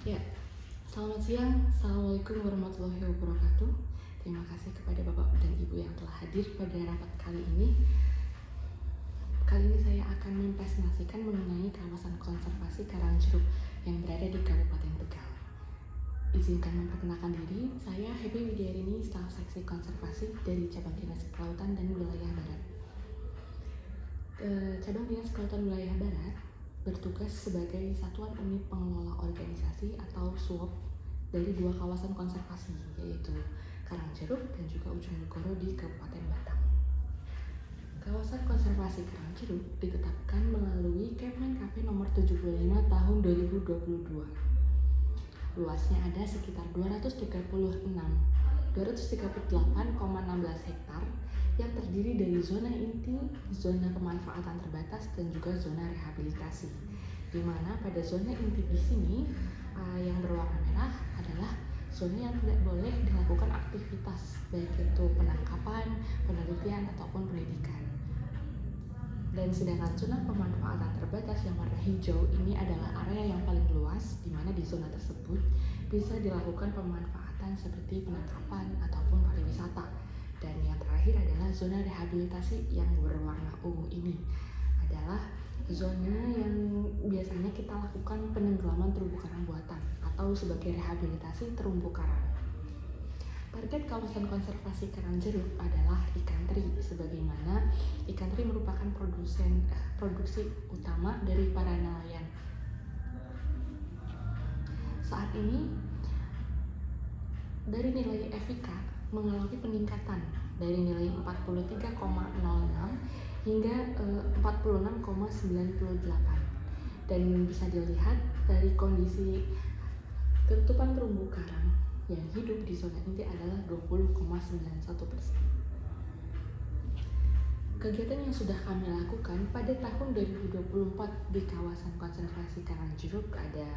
Ya, selamat siang. Assalamualaikum warahmatullahi wabarakatuh. Terima kasih kepada Bapak dan Ibu yang telah hadir pada rapat kali ini. Kali ini saya akan mempresentasikan mengenai kawasan konservasi Karangjeruk yang berada di Kabupaten Tegal. Izinkan memperkenalkan diri, saya Happy Widyarini, staf seksi konservasi dari Cabang Dinas Kelautan dan Wilayah Barat. Cabang Dinas Kelautan Wilayah Barat bertugas sebagai Satuan Unit Pengelola Organisasi atau SUOP dari dua kawasan konservasi, yaitu Karangjeruk dan juga Ujung Negoro di Kabupaten Batang. Kawasan konservasi Karangjeruk ditetapkan melalui Kepmen KP nomor 75 tahun 2022. Luasnya ada sekitar 238,16 hektar yang terdiri dari zona inti, zona pemanfaatan terbatas, dan juga zona rehabilitasi. Di mana pada zona inti di sini yang berwarna merah adalah zona yang tidak boleh dilakukan aktivitas, baik itu penangkapan, penelitian, ataupun pendidikan. Dan sedangkan zona pemanfaatan terbatas yang warna hijau ini adalah area yang paling luas, di mana di zona tersebut bisa dilakukan pemanfaatan seperti penangkapan ataupun pariwisata. Dan yang terakhir adalah zona rehabilitasi yang berwarna ungu ini adalah zona yang biasanya kita lakukan penenggelaman terumbu karang buatan atau sebagai rehabilitasi terumbu karang. Target kawasan konservasi Karangjeruk adalah ikan teri, sebagaimana ikan teri merupakan produksi utama dari para nelayan. Saat ini dari nilai FIK mengalami peningkatan dari nilai 43,06 hingga 46,98, dan bisa dilihat dari kondisi ketutupan terumbu karang yang hidup di zona inti adalah 20,91%. Kegiatan yang sudah kami lakukan pada tahun 2024 di kawasan konservasi Karangjeruk ada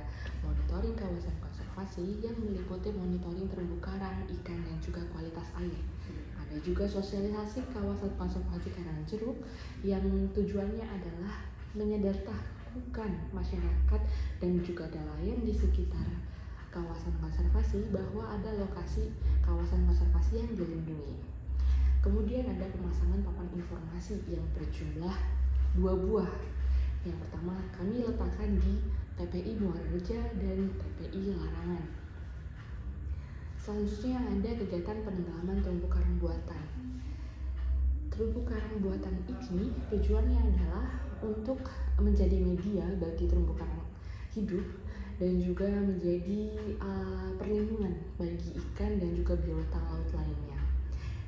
monitoring kawasan konservasi yang meliputi monitoring terumbu karang, ikan, dan juga kualitas air. Ada juga sosialisasi kawasan konservasi Karangjeruk yang tujuannya adalah menyadarkan masyarakat dan juga nelayan di sekitar kawasan konservasi bahwa ada lokasi kawasan konservasi yang dilindungi. Kemudian ada pemasangan papan informasi yang berjumlah 2 buah. Yang pertama kami letakkan di TPI Muara Reja dan TPI Larangan. Selanjutnya ada kegiatan penenggelaman terumbu karang buatan. Terumbu karang buatan ini tujuannya adalah untuk menjadi media bagi terumbu karang hidup dan juga menjadi perlindungan bagi ikan dan juga biota laut lainnya.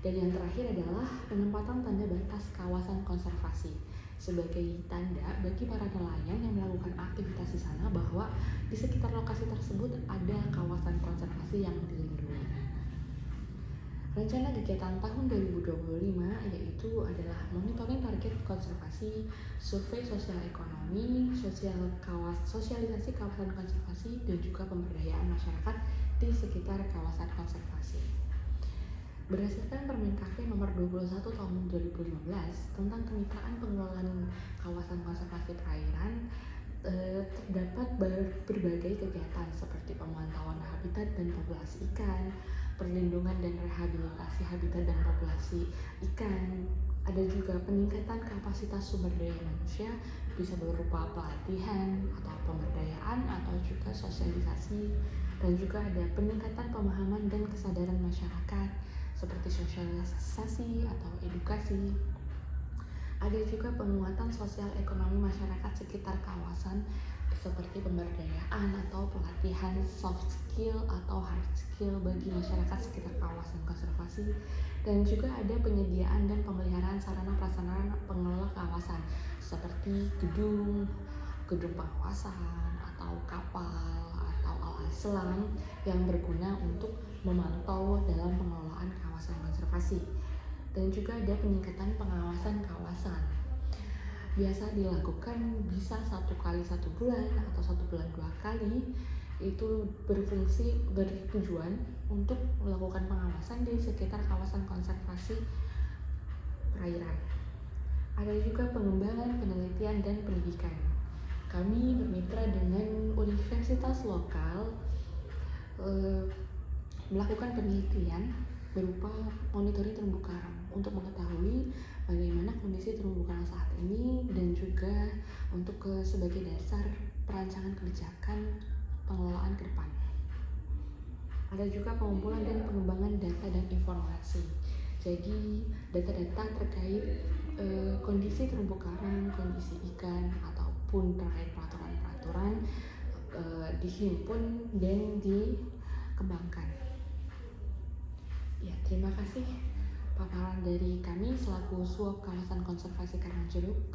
Dan yang terakhir adalah penempatan tanda batas kawasan konservasi sebagai tanda bagi para nelayan yang melakukan aktivitas di sana bahwa di sekitar lokasi tersebut ada kawasan konservasi yang dilindungi. Rencana kegiatan tahun 2025 yaitu adalah monitoring target konservasi, survei sosial ekonomi, sosialisasi kawasan konservasi, dan juga pemberdayaan masyarakat di sekitar kawasan konservasi. Berdasarkan Permen KP nomor 21 tahun 2015 tentang kemitraan pengelolaan kawasan konservasi perairan, terdapat berbagai kegiatan seperti pemantauan habitat dan populasi ikan, perlindungan dan rehabilitasi habitat dan populasi ikan. Ada juga peningkatan kapasitas sumber daya manusia, bisa berupa pelatihan atau pemberdayaan atau juga sosialisasi, dan juga ada peningkatan pemahaman dan kesadaran masyarakat seperti sosialisasi atau edukasi. Ada juga penguatan sosial ekonomi masyarakat sekitar kawasan seperti pemberdayaan atau pelatihan soft skill atau hard skill bagi masyarakat sekitar kawasan konservasi, dan juga ada penyediaan dan pemeliharaan sarana prasarana pengelola kawasan seperti gedung pengawasan atau kapal atau alat selam yang berguna untuk memantau dalam pengelolaan kawasan konservasi. Dan juga ada peningkatan pengawasan kawasan. Biasa dilakukan bisa 1 kali 1 bulan atau 1 bulan 2 kali. Itu bertujuan untuk melakukan pengawasan di sekitar kawasan konservasi perairan. Ada juga pengembangan penelitian dan pendidikan. Kami bermitra dengan universitas lokal eh, melakukan penelitian berupa monitoring terumbu karang untuk mengetahui bagaimana kondisi terumbu karang saat ini dan juga untuk sebagai dasar perancangan kebijakan pengelolaan ke depan. Ada juga pengumpulan dan pengembangan data dan informasi. Jadi data-data terkait kondisi terumbu karang, kondisi ikan ataupun terkait peraturan-peraturan dihimpun dan dikembangkan. Ya, terima kasih paparan dari kami selaku Suap Kawasan Konservasi Karangjeruk.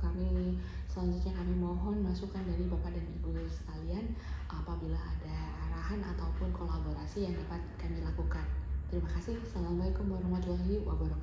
Selanjutnya kami mohon masukan dari Bapak dan Ibu sekalian apabila ada arahan ataupun kolaborasi yang dapat kami lakukan. Terima kasih. Assalamualaikum warahmatullahi wabarakatuh.